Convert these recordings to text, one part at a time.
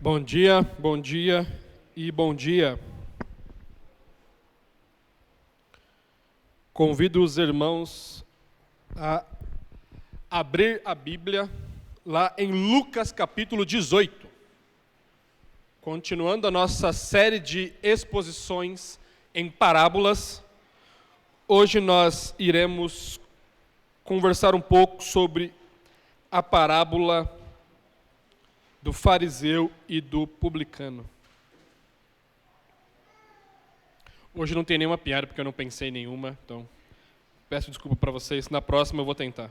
Bom dia e bom dia. Convido os irmãos a abrir a Bíblia lá em Lucas capítulo 18. Continuando a nossa série de exposições em parábolas, hoje nós iremos conversar um pouco sobre a parábola do fariseu e do publicano. Hoje não tem nenhuma piada, porque eu não pensei em nenhuma, então peço desculpa para vocês, na próxima eu vou tentar.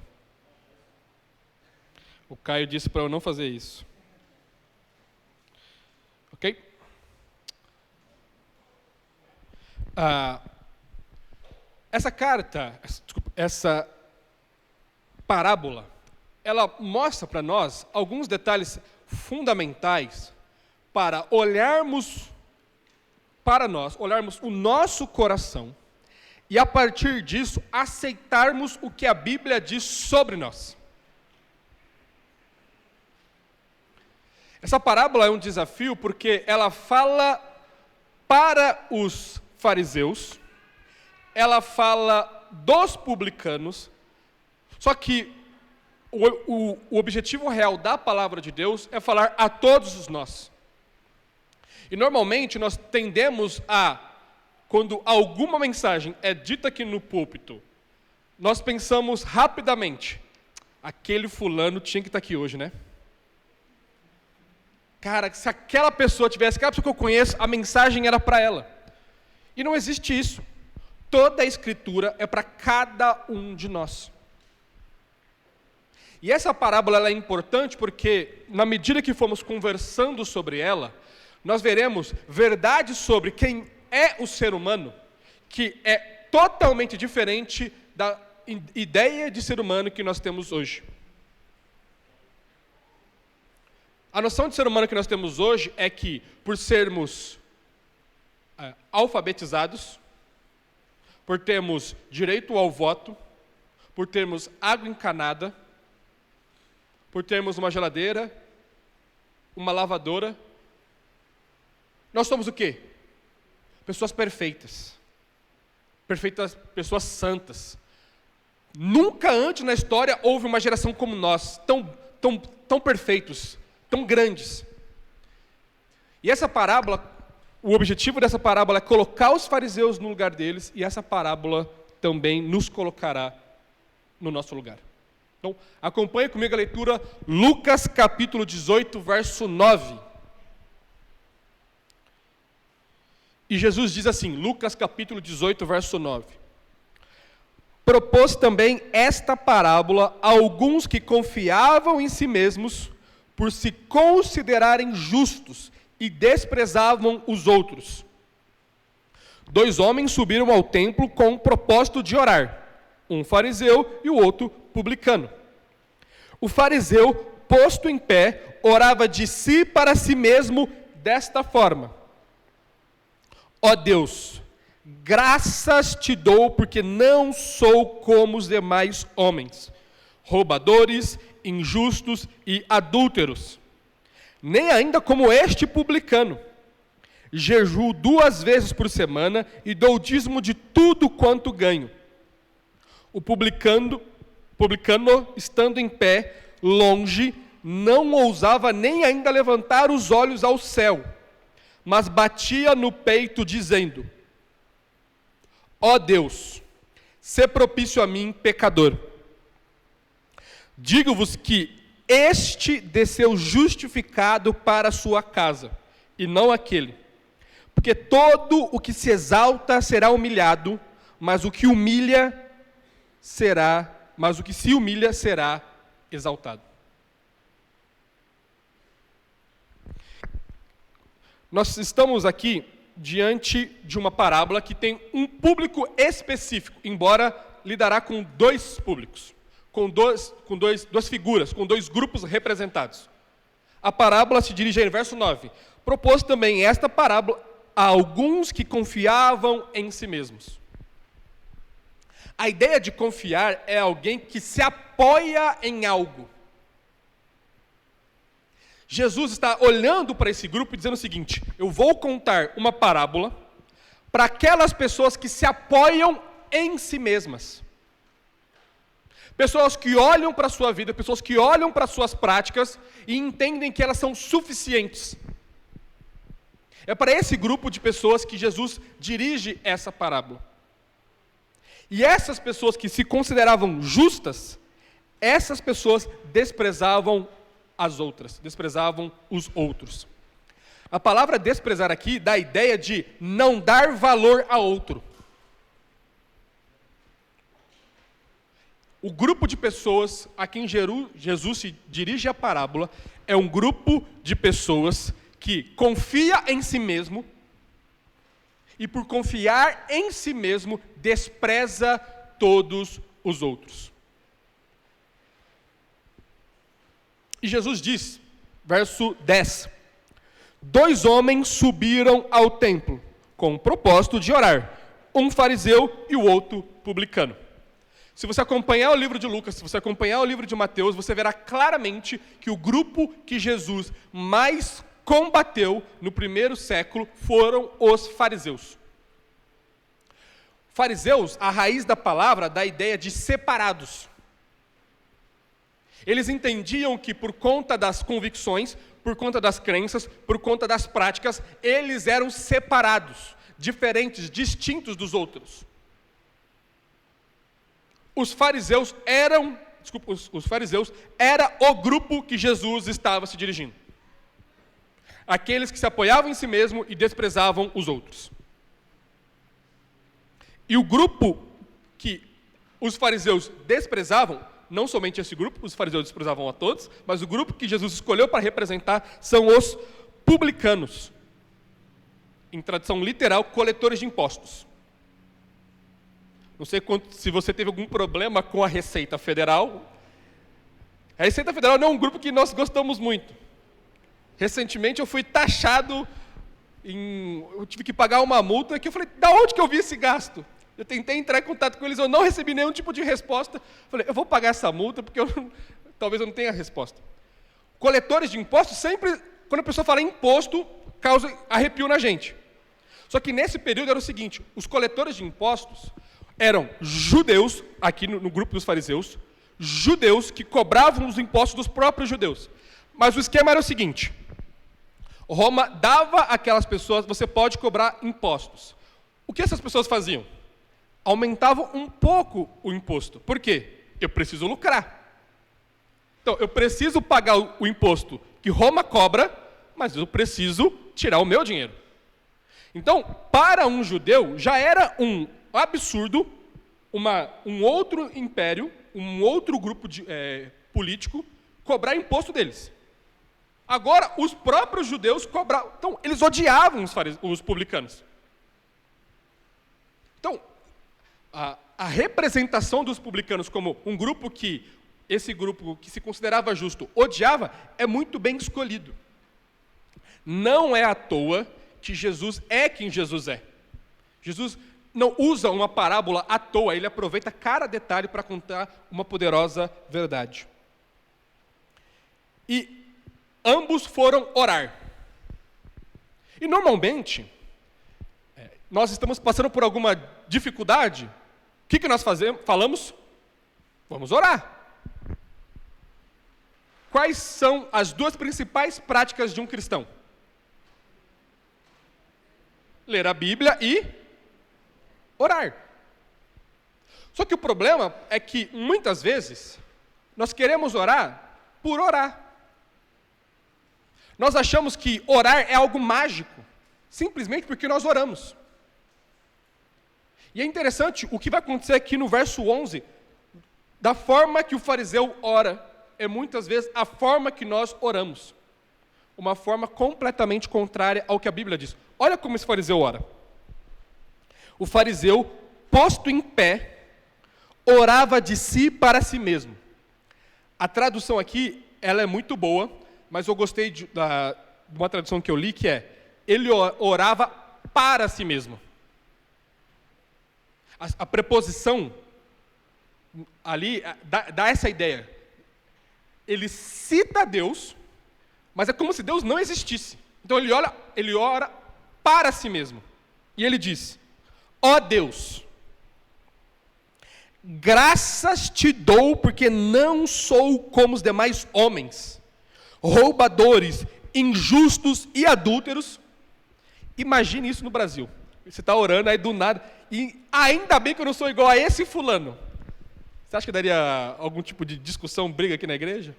O Caio disse para eu não fazer isso. Ok? Essa parábola, ela mostra para nós alguns detalhes fundamentais para olharmos o nosso coração e, a partir disso, aceitarmos o que a Bíblia diz sobre nós. Essa parábola é um desafio porque ela fala para os fariseus, ela fala dos publicanos, só que o objetivo real da palavra de Deus é falar a todos nós. E normalmente nós tendemos quando alguma mensagem é dita aqui no púlpito, nós pensamos rapidamente, aquele fulano tinha que estar aqui hoje, né? Cara, se aquela pessoa que eu conheço, a mensagem era para ela. E não existe isso. Toda a Escritura é para cada um de nós. E essa parábola ela é importante porque, na medida que formos conversando sobre ela, nós veremos verdades sobre quem é o ser humano, que é totalmente diferente da ideia de ser humano que nós temos hoje. A noção de ser humano que nós temos hoje é que, por sermos alfabetizados, por termos direito ao voto, por termos água encanada, por termos uma geladeira, uma lavadora, nós somos o quê? Pessoas perfeitas. Pessoas santas. Nunca antes na história houve uma geração como nós, tão perfeitos, tão grandes. E essa parábola, o objetivo dessa parábola é colocar os fariseus no lugar deles, e essa parábola também nos colocará no nosso lugar. Então, acompanhe comigo a leitura, Lucas capítulo 18, verso 9. E Jesus diz assim, Lucas capítulo 18, verso 9. Propôs também esta parábola a alguns que confiavam em si mesmos por se considerarem justos e desprezavam os outros. 2 homens subiram ao templo com o propósito de orar, um fariseu e o outro publicano. O fariseu, posto em pé, orava de si para si mesmo desta forma: ó Deus, graças te dou porque não sou como os demais homens, roubadores, injustos e adúlteros, nem ainda como este publicano. Jejuo 2 vezes por semana e dou o dízimo de tudo quanto ganho. O publicano, estando em pé, longe, não ousava nem ainda levantar os olhos ao céu, mas batia no peito, dizendo: ó Deus, sê propício a mim, pecador. Digo-vos que este desceu justificado para a sua casa, e não aquele. Porque todo o que se exalta será humilhado, mas o que se humilha será exaltado. Nós estamos aqui diante de uma parábola que tem um público específico, embora lidará com 2 públicos, com duas figuras, com 2 grupos representados. A parábola se dirige ao verso 9. Propôs também esta parábola a alguns que confiavam em si mesmos. A ideia de confiar é alguém que se apoia em algo. Jesus está olhando para esse grupo e dizendo o seguinte: eu vou contar uma parábola para aquelas pessoas que se apoiam em si mesmas. Pessoas que olham para a sua vida, pessoas que olham para as suas práticas e entendem que elas são suficientes. É para esse grupo de pessoas que Jesus dirige essa parábola. E essas pessoas que se consideravam justas, essas pessoas desprezavam as outras, desprezavam os outros. A palavra desprezar aqui dá a ideia de não dar valor a outro. O grupo de pessoas a quem Jesus se dirige a parábola é um grupo de pessoas que confia em si mesmo e, por confiar em si mesmo, despreza todos os outros. E Jesus diz, verso 10, 2 homens subiram ao templo com o propósito de orar, um fariseu e o outro publicano. Se você acompanhar o livro de Lucas, se você acompanhar o livro de Mateus, você verá claramente que o grupo que Jesus mais combateu no primeiro século foram os fariseus. Fariseus, a raiz da palavra dá a ideia de separados. Eles entendiam que por conta das convicções, por conta das crenças, por conta das práticas, eles eram separados, diferentes, distintos dos outros. Os fariseus era o grupo que Jesus estava se dirigindo. Aqueles que se apoiavam em si mesmo e desprezavam os outros. E o grupo que os fariseus desprezavam, não somente esse grupo, os fariseus desprezavam a todos, mas o grupo que Jesus escolheu para representar são os publicanos. Em tradução literal, coletores de impostos. Não sei se você teve algum problema com a Receita Federal. A Receita Federal não é um grupo que nós gostamos muito. Recentemente eu fui taxado, eu tive que pagar uma multa, que eu falei, da onde que eu vi esse gasto? Eu tentei entrar em contato com eles, eu não recebi nenhum tipo de resposta. Falei, eu vou pagar essa multa, porque talvez eu não tenha resposta. Coletores de impostos, sempre, quando a pessoa fala imposto, causa arrepio na gente. Só que nesse período era o seguinte, os coletores de impostos eram judeus, aqui no grupo dos fariseus, judeus que cobravam os impostos dos próprios judeus. Mas o esquema era o seguinte, Roma dava àquelas pessoas, você pode cobrar impostos. O que essas pessoas faziam? Aumentavam um pouco o imposto. Por quê? Eu preciso lucrar. Então, eu preciso pagar o imposto que Roma cobra, mas eu preciso tirar o meu dinheiro. Então, para um judeu, já era um absurdo um outro império, um outro grupo político, cobrar imposto deles. Agora, os próprios judeus cobravam. Então, eles odiavam os publicanos. Então, a representação dos publicanos como um grupo que, esse grupo que se considerava justo, odiava, é muito bem escolhido. Não é à toa que Jesus é quem Jesus é. Jesus não usa uma parábola à toa, ele aproveita cada detalhe para contar uma poderosa verdade. E ambos foram orar. E normalmente, nós estamos passando por alguma dificuldade, o que nós falamos? Vamos orar. Quais são as 2 principais práticas de um cristão? Ler a Bíblia e orar. Só que o problema é que, muitas vezes, nós queremos orar por orar. Nós achamos que orar é algo mágico, simplesmente porque nós oramos. E é interessante, o que vai acontecer aqui no verso 11, da forma que o fariseu ora, é muitas vezes a forma que nós oramos. Uma forma completamente contrária ao que a Bíblia diz. Olha como esse fariseu ora. O fariseu, posto em pé, orava de si para si mesmo. A tradução aqui, ela é muito boa, mas eu gostei de uma tradução que eu li, que é, ele orava para si mesmo. A preposição ali dá essa ideia. Ele cita Deus, Mas é como se Deus não existisse. Então ele ora para si mesmo. E ele diz: ó Deus, graças te dou porque não sou como os demais homens, roubadores, injustos e adúlteros. Imagine isso no Brasil. Você está orando aí do nada, e ainda bem que eu não sou igual a esse fulano. Você acha que daria algum tipo de discussão, briga aqui na igreja?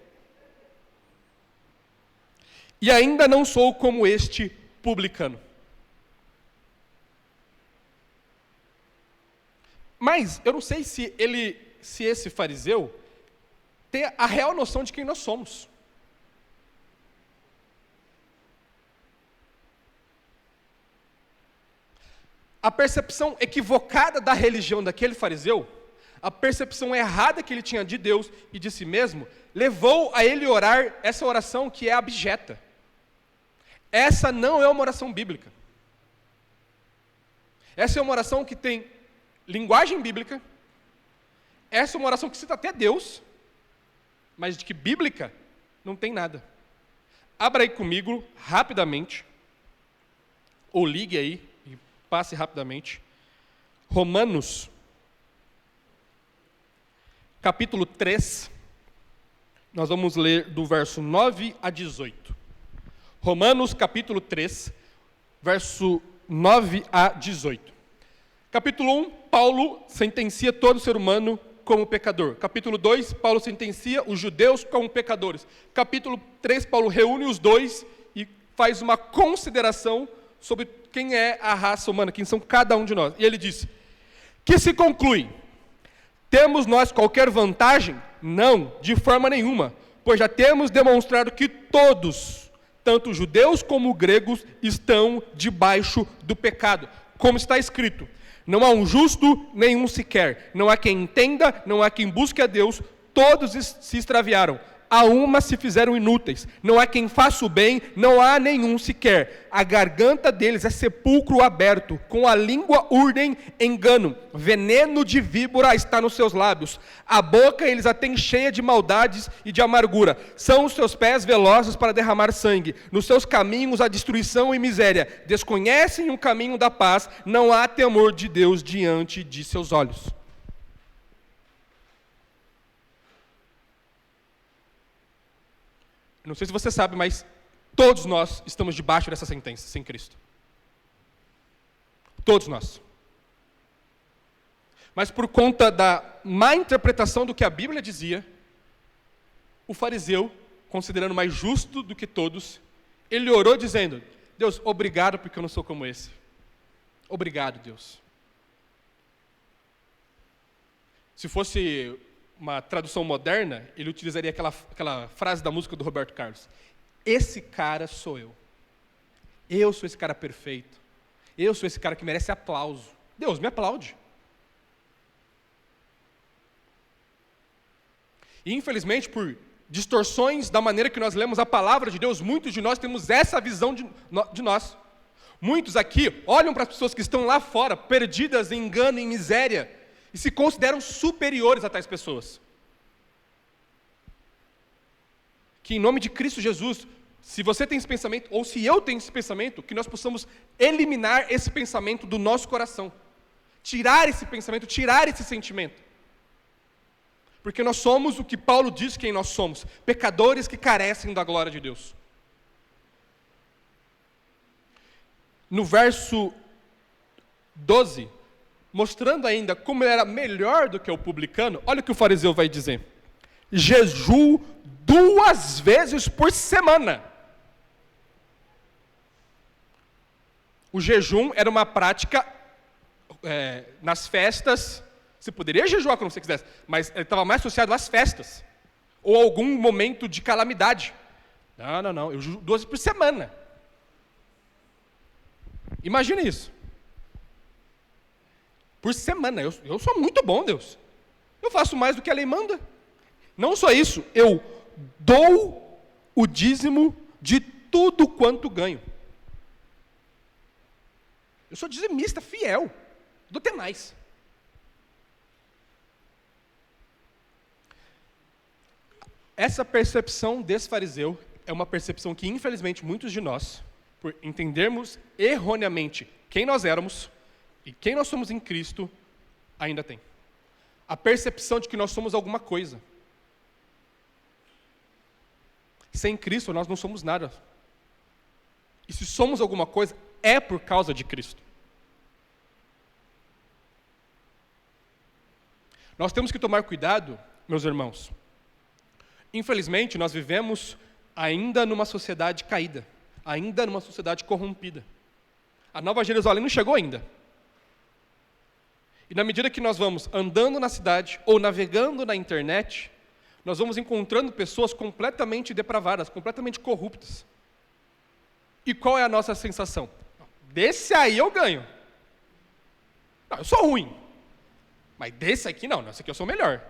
E ainda não sou como este publicano. Mas eu não sei se esse fariseu tem a real noção de quem nós somos. A percepção equivocada da religião daquele fariseu, a percepção errada que ele tinha de Deus e de si mesmo, levou a ele orar essa oração que é abjeta. Essa não é uma oração bíblica. Essa é uma oração que tem linguagem bíblica. Essa é uma oração que cita até Deus, mas de que bíblica não tem nada. Abra aí comigo, rapidamente, ou ligue aí, e passe rapidamente, Romanos, capítulo 3, nós vamos ler do verso 9 a 18. Romanos, capítulo 3, verso 9 a 18. Capítulo 1, Paulo sentencia todo ser humano como pecador. Capítulo 2, Paulo sentencia os judeus como pecadores. Capítulo 3, Paulo reúne os dois e faz uma consideração sobre quem é a raça humana, quem são cada um de nós. E ele diz: que se conclui? Temos nós qualquer vantagem? Não, de forma nenhuma, pois já temos demonstrado que todos, tanto judeus como gregos, estão debaixo do pecado. Como está escrito: não há um justo, nenhum sequer. Não há quem entenda, não há quem busque a Deus. Todos se extraviaram. A uma se fizeram inúteis. Não há quem faça o bem, não há nenhum sequer. A garganta deles é sepulcro aberto. Com a língua urdem engano. Veneno de víbora está nos seus lábios. A boca eles a têm cheia de maldades e de amargura. São os seus pés velozes para derramar sangue. Nos seus caminhos há destruição e miséria. Desconhecem o caminho da paz. Não há temor de Deus diante de seus olhos. Não sei se você sabe, mas todos nós estamos debaixo dessa sentença, sem Cristo. Todos nós. Mas por conta da má interpretação do que a Bíblia dizia, o fariseu, considerando mais justo do que todos, ele orou dizendo: Deus, obrigado porque eu não sou como esse. Obrigado, Deus. Se fosse uma tradução moderna, ele utilizaria aquela frase da música do Roberto Carlos: esse cara sou eu. Eu sou esse cara perfeito. Eu sou esse cara que merece aplauso. Deus, me aplaude. E infelizmente, por distorções da maneira que nós lemos a palavra de Deus, muitos de nós temos essa visão de nós. Muitos aqui olham para as pessoas que estão lá fora, perdidas em engano, em miséria, e se consideram superiores a tais pessoas. Que em nome de Cristo Jesus, se você tem esse pensamento, ou se eu tenho esse pensamento, que nós possamos eliminar esse pensamento do nosso coração. Tirar esse pensamento, tirar esse sentimento. Porque nós somos o que Paulo diz quem nós somos, pecadores que carecem da glória de Deus. No verso 12, mostrando ainda como ele era melhor do que o publicano, olha o que o fariseu vai dizer: jejuo 2 vezes por semana. O jejum era uma prática nas festas. Você poderia jejuar quando você quisesse, mas ele estava mais associado às festas, ou algum momento de calamidade. Não, eu jejuo 2 vezes por semana. Imagine isso. Por semana, eu sou muito bom, Deus. Eu faço mais do que a lei manda. Não só isso, eu dou o dízimo de tudo quanto ganho. Eu sou dizimista fiel, dou até mais. Essa percepção desse fariseu é uma percepção que, infelizmente, muitos de nós, por entendermos erroneamente quem nós éramos e quem nós somos em Cristo, ainda tem. A percepção de que nós somos alguma coisa. Sem Cristo, nós não somos nada. E se somos alguma coisa, é por causa de Cristo. Nós temos que tomar cuidado, meus irmãos. Infelizmente, nós vivemos ainda numa sociedade caída, ainda numa sociedade corrompida. A Nova Jerusalém não chegou ainda. E na medida que nós vamos andando na cidade ou navegando na internet, nós vamos encontrando pessoas completamente depravadas, completamente corruptas. E qual é a nossa sensação? Desse aí eu ganho. Não, eu sou ruim. Mas desse aqui não, esse aqui eu sou melhor.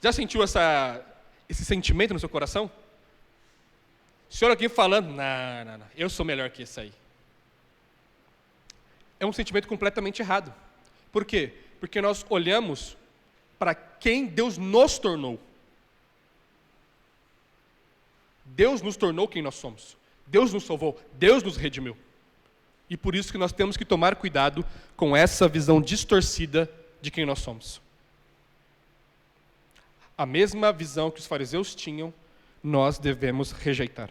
Já sentiu esse sentimento no seu coração? O senhor aqui falando, não, eu sou melhor que esse aí. É um sentimento completamente errado. Por quê? Porque nós olhamos para quem Deus nos tornou. Deus nos tornou quem nós somos. Deus nos salvou. Deus nos redimiu. E por isso que nós temos que tomar cuidado com essa visão distorcida de quem nós somos. A mesma visão que os fariseus tinham, nós devemos rejeitar.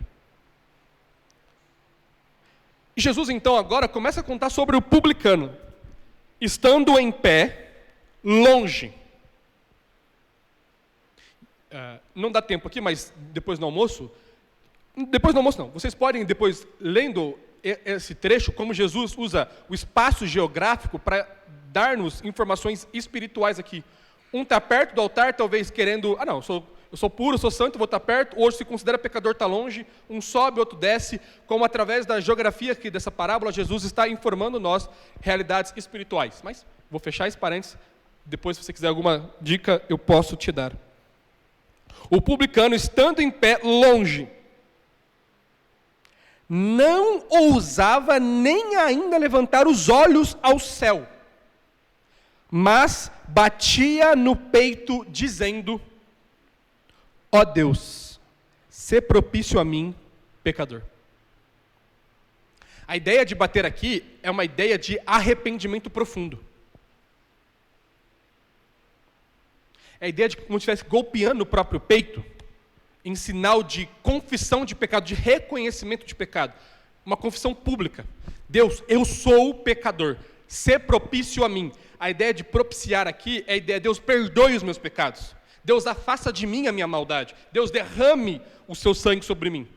E Jesus, então, agora começa a contar sobre o publicano, estando em pé, longe. Não dá tempo aqui, mas depois do almoço não, vocês podem depois, lendo esse trecho, como Jesus usa o espaço geográfico para dar-nos informações espirituais aqui. Um está perto do altar, talvez querendo, eu sou puro, sou santo, vou estar perto. Outro se considera pecador, está longe. Um sobe, outro desce. Como através da geografia aqui dessa parábola, Jesus está informando nós realidades espirituais. Mas vou fechar esse parênteses. Depois, se você quiser alguma dica, eu posso te dar. O publicano, estando em pé, longe, não ousava nem ainda levantar os olhos ao céu, mas batia no peito, dizendo: ó Deus, sê propício a mim, pecador. A ideia de bater aqui é uma ideia de arrependimento profundo. É a ideia de como se estivesse golpeando o próprio peito, em sinal de confissão de pecado, de reconhecimento de pecado. Uma confissão pública. Deus, eu sou pecador, sê propício a mim. A ideia de propiciar aqui é a ideia de Deus, perdoe os meus pecados. Deus, afasta de mim a minha maldade. Deus, derrame o seu sangue sobre mim.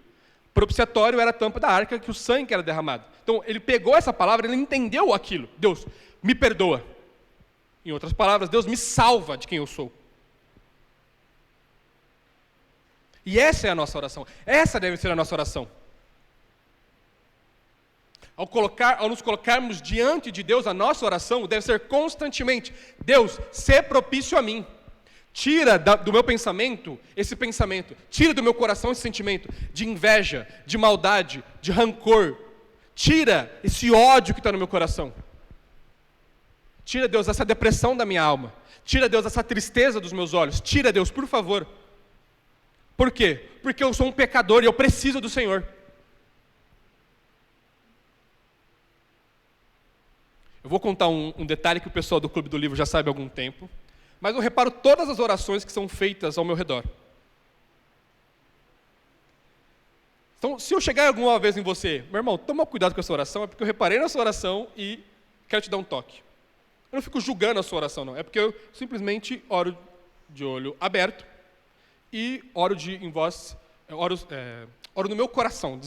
Propiciatório era a tampa da arca que o sangue era derramado. Então, ele pegou essa palavra, ele entendeu aquilo. Deus, me perdoa. Em outras palavras, Deus me salva de quem eu sou. E essa é a nossa oração. Essa deve ser a nossa oração. Ao nos colocarmos diante de Deus, a nossa oração deve ser constantemente: Deus, sê propício a mim. Tira do meu pensamento esse pensamento. Tira do meu coração esse sentimento de inveja, de maldade, de rancor. Tira esse ódio que está no meu coração. Tira, Deus, essa depressão da minha alma. Tira, Deus, essa tristeza dos meus olhos. Tira, Deus, por favor. Por quê? Porque eu sou um pecador e eu preciso do Senhor. Eu vou contar um detalhe que o pessoal do Clube do Livro já sabe há algum tempo, mas eu reparo todas as orações que são feitas ao meu redor. Então, se eu chegar alguma vez em você, meu irmão, toma cuidado com essa oração, é porque eu reparei na sua oração e quero te dar um toque. Eu não fico julgando a sua oração, não. É porque eu simplesmente oro de olho aberto e oro em voz, oro no meu coração,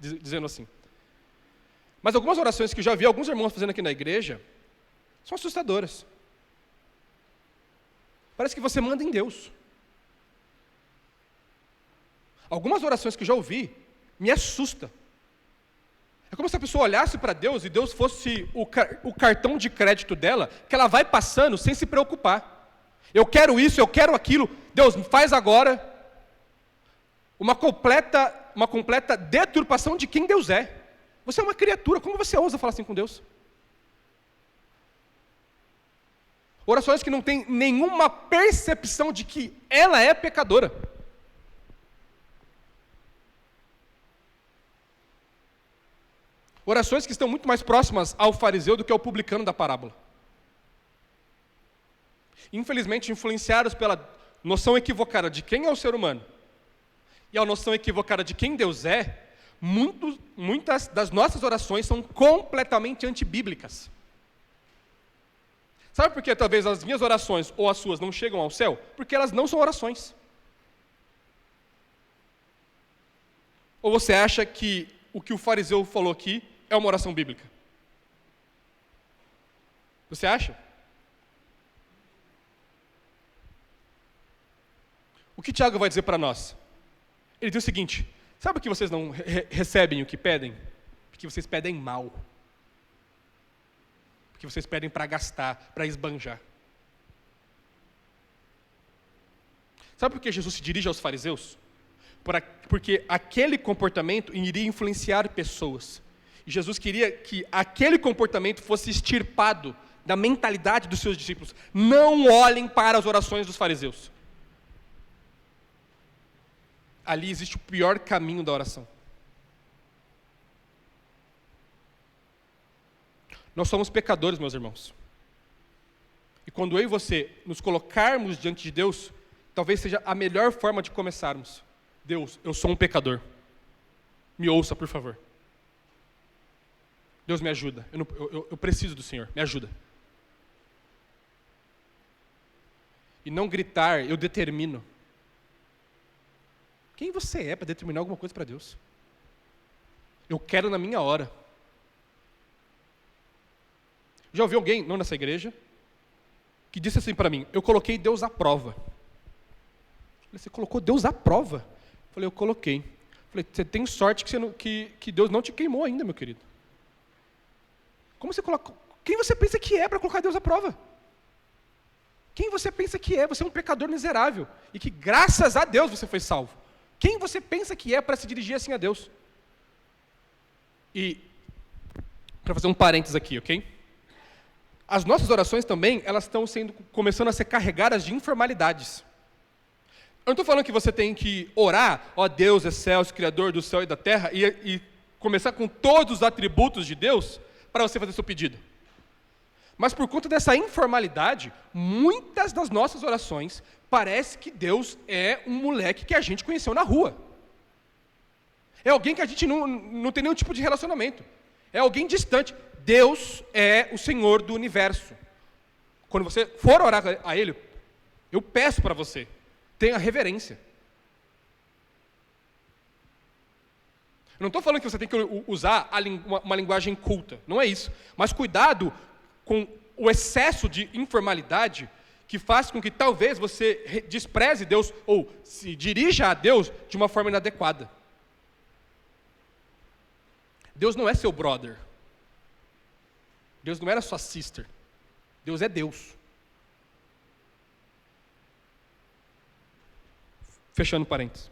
dizendo assim. Mas algumas orações que eu já vi alguns irmãos fazendo aqui na igreja são assustadoras. Parece que você manda em Deus. Algumas orações que eu já ouvi me assustam. É como se a pessoa olhasse para Deus e Deus fosse o cartão de crédito dela, que ela vai passando sem se preocupar. Eu quero isso, eu quero aquilo. Deus, me faz agora. Uma completa deturpação de quem Deus é. Você é uma criatura, como você ousa falar assim com Deus? Orações que não têm nenhuma percepção de que ela é pecadora. Orações que estão muito mais próximas ao fariseu do que ao publicano da parábola. Infelizmente, influenciados pela noção equivocada de quem é o ser humano e a noção equivocada de quem Deus é, muitas das nossas orações são completamente antibíblicas. Sabe por que talvez as minhas orações ou as suas não chegam ao céu? Porque elas não são orações. Ou você acha que o fariseu falou aqui é uma oração bíblica? Você acha? O que Tiago vai dizer para nós? Ele diz o seguinte: sabe por que vocês não recebem o que pedem? Porque vocês pedem mal. Porque vocês pedem para gastar, para esbanjar. Sabe por que Jesus se dirige aos fariseus? Porque aquele comportamento iria influenciar pessoas. E Jesus queria que aquele comportamento fosse extirpado da mentalidade dos seus discípulos. Não olhem para as orações dos fariseus. Ali existe o pior caminho da oração. Nós somos pecadores, meus irmãos. E quando eu e você nos colocarmos diante de Deus, talvez seja a melhor forma de começarmos. Deus, eu sou um pecador. Me ouça, por favor. Deus, me ajuda. Eu preciso do Senhor. Me ajuda. E não gritar, eu determino. Quem você é para determinar alguma coisa para Deus? Eu quero na minha hora. Já ouvi alguém, não nessa igreja, que disse assim para mim: eu coloquei Deus à prova. Você colocou Deus à prova? Eu falei, eu coloquei. Eu falei, você tem sorte que Deus não te queimou ainda, meu querido. Como você coloca? Quem você pensa que é para colocar Deus à prova? Quem você pensa que é? Você é um pecador miserável. E que graças a Deus você foi salvo. Quem você pensa que é para se dirigir assim a Deus? E, para fazer um parênteses aqui, ok? As nossas orações também, elas estão começando a ser carregadas de informalidades. Eu não estou falando que você tem que orar, ó Deus, excelso, Criador do céu e da terra, e começar com todos os atributos de Deus para você fazer seu pedido. Mas por conta dessa informalidade, muitas das nossas orações parece que Deus é um moleque que a gente conheceu na rua. É alguém que a gente não tem nenhum tipo de relacionamento. É alguém distante. Deus é o Senhor do universo. Quando você for orar a Ele, eu peço para você, tenha reverência. Eu não estou falando que você tem que usar uma linguagem culta, não é isso. Mas cuidado com o excesso de informalidade que faz com que talvez você despreze Deus ou se dirija a Deus de uma forma inadequada. Deus não é seu brother. Deus não era sua sister. Deus é Deus. Fechando parênteses.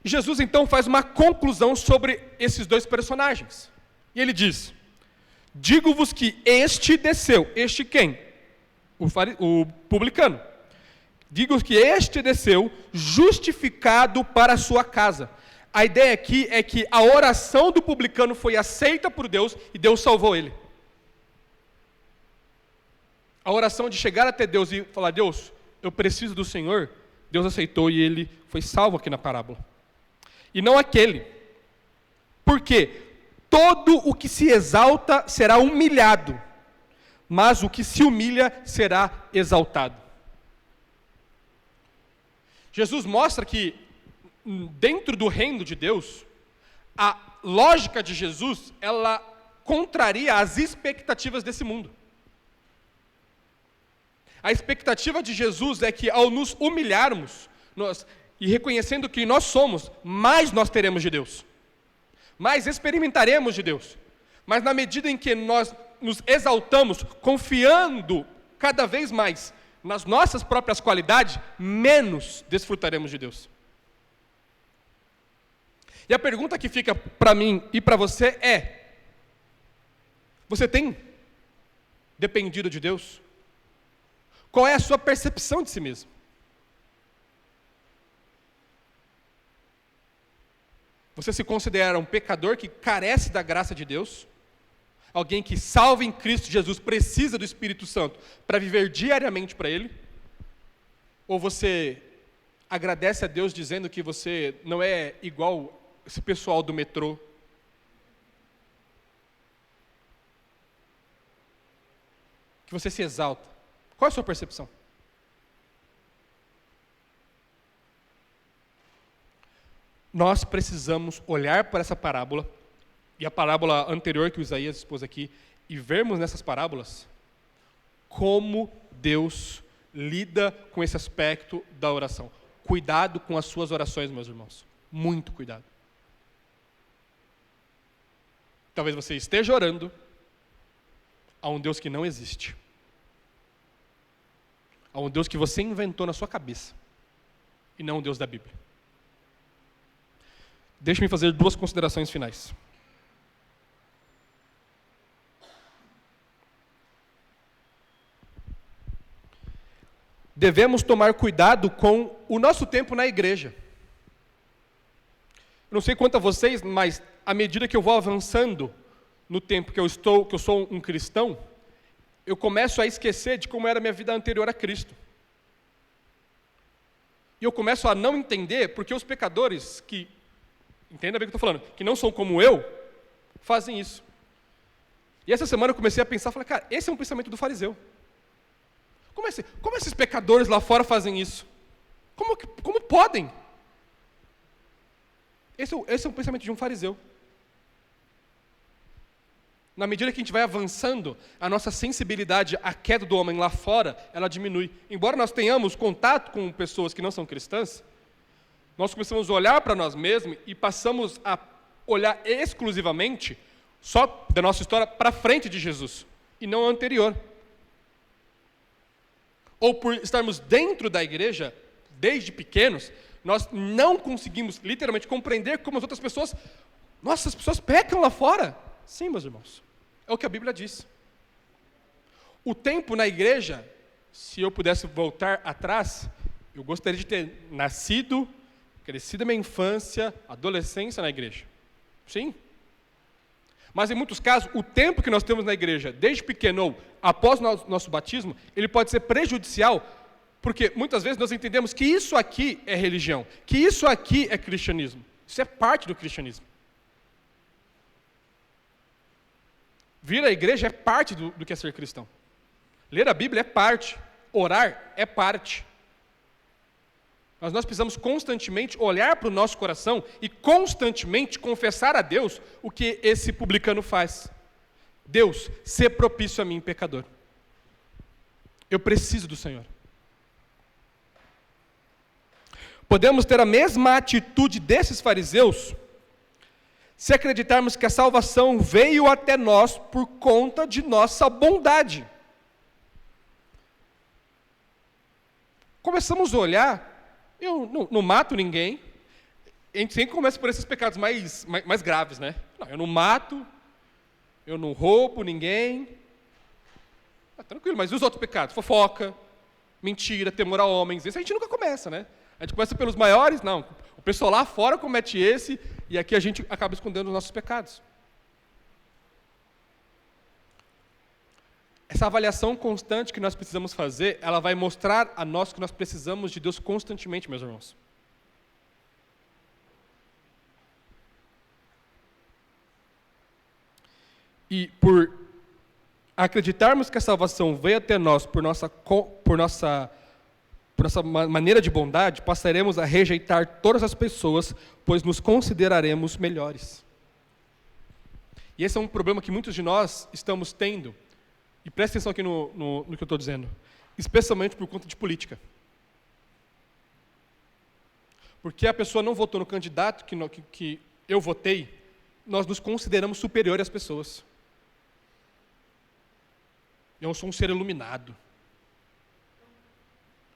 Jesus então faz uma conclusão sobre esses dois personagens. E ele diz: digo-vos que este desceu. Este quem? O publicano. Digo que este desceu justificado para a sua casa. A ideia aqui é que a oração do publicano foi aceita por Deus e Deus salvou ele. A oração de chegar até Deus e falar: Deus, eu preciso do Senhor, Deus aceitou e ele foi salvo aqui na parábola. E não aquele. Por quê? Todo o que se exalta será humilhado, mas o que se humilha será exaltado. Jesus mostra que, dentro do reino de Deus, a lógica de Jesus, ela contraria as expectativas desse mundo. A expectativa de Jesus é que, ao nos humilharmos, e reconhecendo que nós somos, mais nós teremos de Deus. Mais experimentaremos de Deus. Mas na medida em que nós nos exaltamos, confiando cada vez mais nas nossas próprias qualidades, menos desfrutaremos de Deus. E a pergunta que fica para mim e para você é: você tem dependido de Deus? Qual é a sua percepção de si mesmo? Você se considera um pecador que carece da graça de Deus? Alguém que, salvo em Cristo Jesus, precisa do Espírito Santo para viver diariamente para Ele? Ou você agradece a Deus dizendo que você não é igual esse pessoal do metrô? Que você se exalta? Qual é a sua percepção? Nós precisamos olhar para essa parábola, e a parábola anterior que o Isaías expôs aqui, e vermos nessas parábolas como Deus lida com esse aspecto da oração. Cuidado com as suas orações, meus irmãos. Muito cuidado. Talvez você esteja orando a um Deus que não existe. A um Deus que você inventou na sua cabeça. E não o Deus da Bíblia. Deixe-me fazer 2 considerações finais. Devemos tomar cuidado com o nosso tempo na igreja. Eu não sei quanto a vocês, mas à medida que eu vou avançando no tempo que eu sou um cristão, eu começo a esquecer de como era a minha vida anterior a Cristo. E eu começo a não entender porque os pecadores que, entenda bem o que eu estou falando, que não são como eu, fazem isso. E essa semana eu comecei a pensar, falei, cara, esse é um pensamento do fariseu. Como esses pecadores lá fora fazem isso? Como podem? Esse é um pensamento de um fariseu. Na medida que a gente vai avançando, a nossa sensibilidade à queda do homem lá fora, ela diminui. Embora nós tenhamos contato com pessoas que não são cristãs, nós começamos a olhar para nós mesmos e passamos a olhar exclusivamente só da nossa história para frente de Jesus, e não a anterior. Ou por estarmos dentro da igreja, desde pequenos, nós não conseguimos literalmente compreender como as outras pessoas, nossa, as pessoas pecam lá fora. Sim, meus irmãos, é o que a Bíblia diz. O tempo na igreja, se eu pudesse voltar atrás, eu gostaria de ter nascido, crescido a minha infância, adolescência na igreja. Sim. Mas em muitos casos, o tempo que nós temos na igreja, desde pequeno ou após nosso batismo, ele pode ser prejudicial, porque muitas vezes nós entendemos que isso aqui é religião, que isso aqui é cristianismo. Isso é parte do cristianismo. Vir à igreja é parte do que é ser cristão. Ler a Bíblia é parte. Orar é parte. Mas nós precisamos constantemente olhar para o nosso coração e constantemente confessar a Deus o que esse publicano faz. Deus, sê propício a mim, pecador. Eu preciso do Senhor. Podemos ter a mesma atitude desses fariseus se acreditarmos que a salvação veio até nós por conta de nossa bondade. Começamos a olhar, eu não mato ninguém, a gente sempre começa por esses pecados mais graves, né? Não, eu não mato, eu não roubo ninguém, tranquilo, mas e os outros pecados? Fofoca, mentira, temor a homens, esse a gente nunca começa, né? A gente começa pelos maiores, não, o pessoal lá fora comete esse, e aqui a gente acaba escondendo os nossos pecados. Essa avaliação constante que nós precisamos fazer, ela vai mostrar a nós que nós precisamos de Deus constantemente, meus irmãos. E por acreditarmos que a salvação veio até nós por nossa maneira de bondade, passaremos a rejeitar todas as pessoas, pois nos consideraremos melhores. E esse é um problema que muitos de nós estamos tendo. E presta atenção aqui no que eu estou dizendo. Especialmente por conta de política. Porque a pessoa não votou no candidato que eu votei, nós nos consideramos superiores às pessoas. Eu sou um ser iluminado.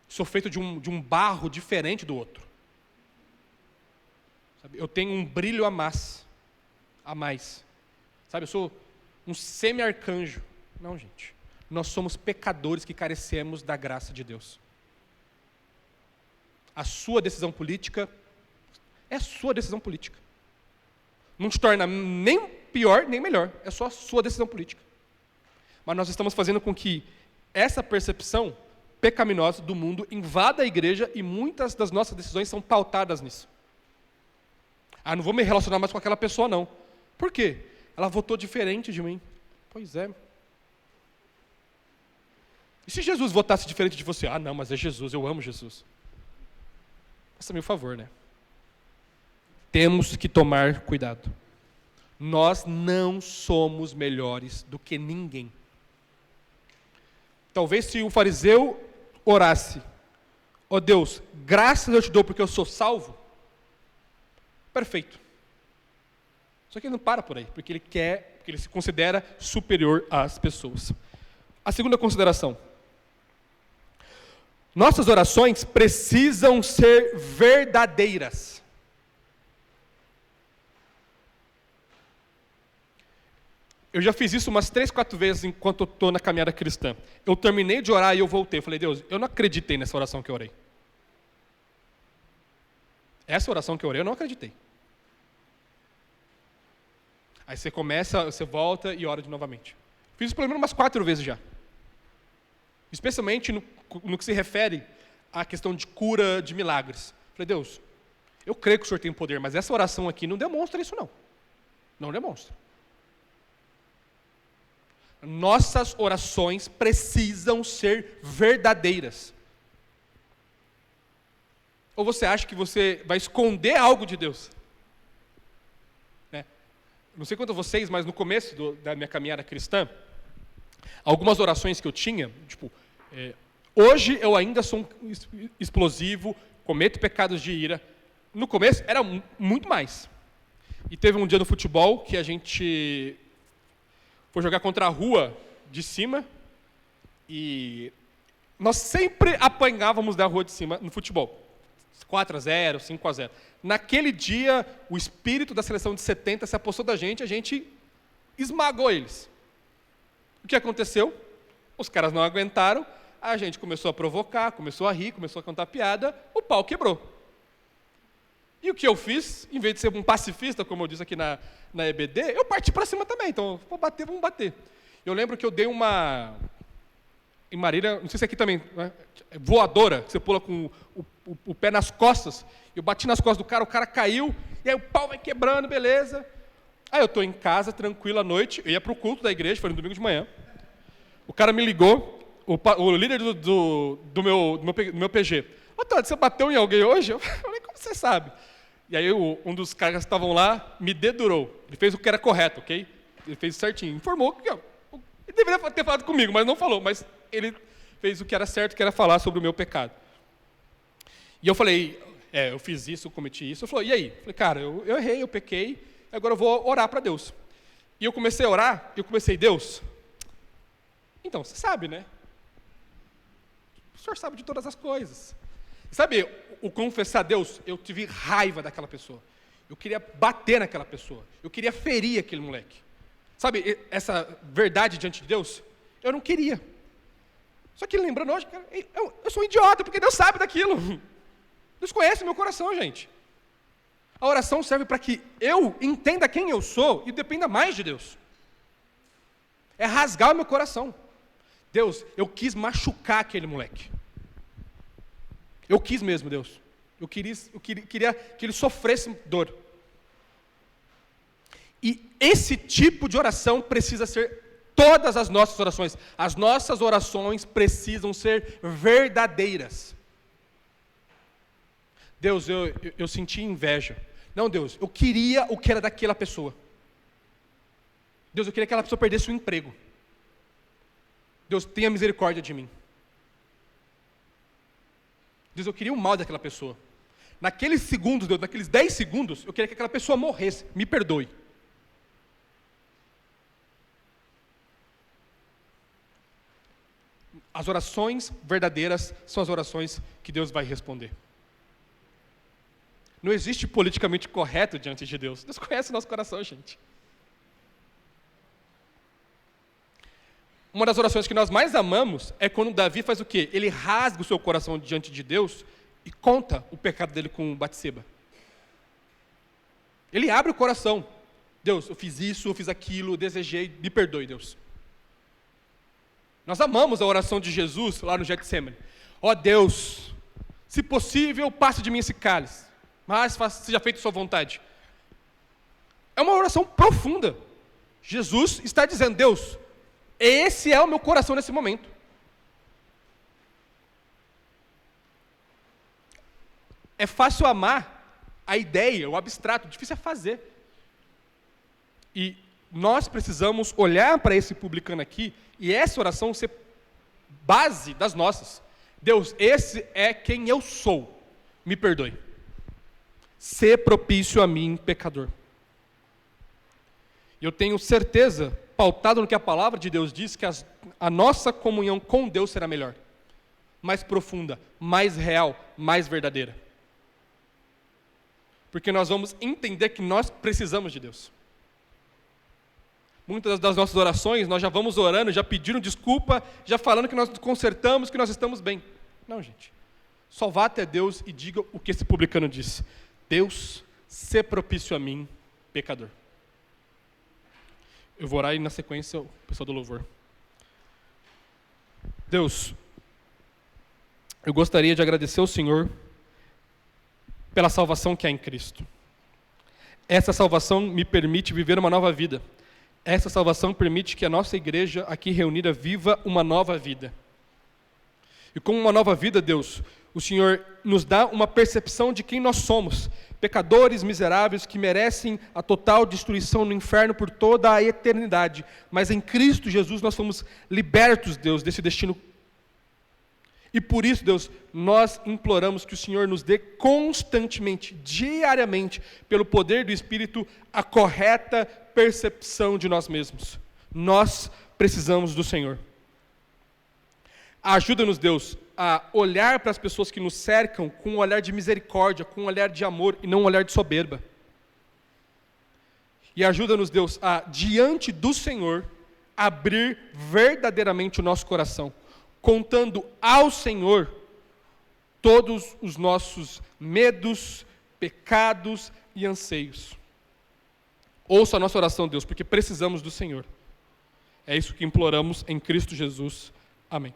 Sou feito de um barro diferente do outro. Sabe? Eu tenho um brilho a mais. Sabe? Eu sou um semi-arcanjo. Não, gente. Nós somos pecadores que carecemos da graça de Deus. A sua decisão política é a sua decisão política. Não te torna nem pior, nem melhor. É só a sua decisão política. Mas nós estamos fazendo com que essa percepção pecaminosa do mundo invada a igreja e muitas das nossas decisões são pautadas nisso. Não vou me relacionar mais com aquela pessoa, não. Por quê? Ela votou diferente de mim. Pois é. E se Jesus votasse diferente de você? Não, mas é Jesus, eu amo Jesus. Faça-me o favor, né? Temos que tomar cuidado. Nós não somos melhores do que ninguém. Talvez se o fariseu orasse, Deus, graças eu te dou porque eu sou salvo, perfeito. Só que ele não para por aí, porque ele se considera superior às pessoas. A segunda consideração. Nossas orações precisam ser verdadeiras. Eu já fiz isso umas 3, 4 vezes enquanto eu estou na caminhada cristã. Eu terminei de orar e eu voltei. Eu falei, Deus, eu não acreditei nessa oração que eu orei. Essa oração que eu orei, eu não acreditei. Aí você começa, você volta e ora de novamente. Fiz isso pelo menos umas 4 vezes já. Especialmente no que se refere à questão de cura, de milagres. Falei, Deus, eu creio que o Senhor tem poder, mas essa oração aqui não demonstra isso não. Não demonstra. Nossas orações precisam ser verdadeiras. Ou você acha que você vai esconder algo de Deus? Não sei quanto a vocês, mas no começo da minha caminhada cristã, algumas orações que eu tinha, hoje eu ainda sou explosivo, cometo pecados de ira. No começo era muito mais. E teve um dia no futebol que a gente foi jogar contra a rua de cima e nós sempre apanhávamos da rua de cima no futebol. 4-0, 5-0. Naquele dia, o espírito da seleção de 70 se apossou da gente, a gente esmagou eles. O que aconteceu? Os caras não aguentaram, a gente começou a provocar, começou a rir, começou a contar piada, o pau quebrou. E o que eu fiz, em vez de ser um pacifista, como eu disse aqui na EBD, eu parti para cima também, então, vou bater, vamos bater. Eu lembro que eu dei uma... Em Marília, não sei se aqui também, né? Voadora, que você pula com o pé nas costas, eu bati nas costas do cara, o cara caiu, e aí o pau vai quebrando, beleza. Aí eu estou em casa, tranquilo, à noite, eu ia para o culto da igreja, foi no domingo de manhã. O cara me ligou, o líder do meu PG. Todd, você bateu em alguém hoje? Eu falei, como você sabe? E aí um dos caras que estavam lá me dedurou. Ele fez o que era correto, ok? Ele fez certinho. Informou que ele deveria ter falado comigo, mas não falou. Mas ele fez o que era certo, que era falar sobre o meu pecado. E eu falei, eu fiz isso, cometi isso. Ele falou, e aí? Eu falei, cara, eu errei, eu pequei, agora eu vou orar para Deus. E eu comecei a orar, Deus, então, você sabe, né? O Senhor sabe de todas as coisas. Sabe, o confessar a Deus, eu tive raiva daquela pessoa. Eu queria bater naquela pessoa. Eu queria ferir aquele moleque. Sabe, essa verdade diante de Deus, eu não queria. Só que lembrando hoje, cara, eu sou um idiota, porque Deus sabe daquilo. Deus conhece meu coração, gente. A oração serve para que eu entenda quem eu sou e dependa mais de Deus. É rasgar o meu coração. Deus, eu quis machucar aquele moleque. Eu quis mesmo, Deus. Eu queria que ele sofresse dor. E esse tipo de oração precisa ser todas as nossas orações. As nossas orações precisam ser verdadeiras. Deus, eu senti inveja. Não, Deus, eu queria o que era daquela pessoa. Deus, eu queria que aquela pessoa perdesse o emprego. Deus, tenha misericórdia de mim. Deus, eu queria o mal daquela pessoa. Naqueles segundos, Deus, naqueles 10 segundos, eu queria que aquela pessoa morresse. Me perdoe. As orações verdadeiras são as orações que Deus vai responder. Não existe politicamente correto diante de Deus. Deus conhece o nosso coração, gente. Uma das orações que nós mais amamos é quando Davi faz o quê? Ele rasga o seu coração diante de Deus e conta o pecado dele com Batseba. Ele abre o coração. Deus, eu fiz isso, eu fiz aquilo, eu desejei, me perdoe, Deus. Nós amamos a oração de Jesus lá no Getsemane. Ó Deus, se possível, passe de mim esse cálice, mas seja feita a sua vontade. É uma oração profunda. Jesus está dizendo, Deus, esse é o meu coração nesse momento. É fácil amar a ideia, o abstrato, difícil é fazer. E nós precisamos olhar para esse publicano aqui, e essa oração ser base das nossas. Deus, esse é quem eu sou, me perdoe. Ser propício a mim, pecador. Eu tenho certeza, pautado no que a palavra de Deus diz, que a nossa comunhão com Deus será melhor, mais profunda, mais real, mais verdadeira. Porque nós vamos entender que nós precisamos de Deus. Muitas das nossas orações, nós já vamos orando, já pedindo desculpa, já falando que nós consertamos, que nós estamos bem. Não, gente. Só vá até Deus e diga o que esse publicano disse. Deus, se propício a mim, pecador. Eu vou orar e na sequência o pessoal do louvor. Deus, eu gostaria de agradecer ao Senhor pela salvação que há em Cristo. Essa salvação me permite viver uma nova vida. Essa salvação permite que a nossa igreja aqui reunida viva uma nova vida. E como uma nova vida, Deus, o Senhor nos dá uma percepção de quem nós somos, pecadores miseráveis que merecem a total destruição no inferno por toda a eternidade. Mas em Cristo Jesus nós fomos libertos, Deus, desse destino. E por isso, Deus, nós imploramos que o Senhor nos dê constantemente, diariamente, pelo poder do Espírito, a correta percepção de nós mesmos. Nós precisamos do Senhor. Ajuda-nos, Deus, a olhar para as pessoas que nos cercam com um olhar de misericórdia, com um olhar de amor e não um olhar de soberba. E ajuda-nos, Deus, a, diante do Senhor, abrir verdadeiramente o nosso coração, contando ao Senhor todos os nossos medos, pecados e anseios. Ouça a nossa oração, Deus, porque precisamos do Senhor. É isso que imploramos em Cristo Jesus. Amém.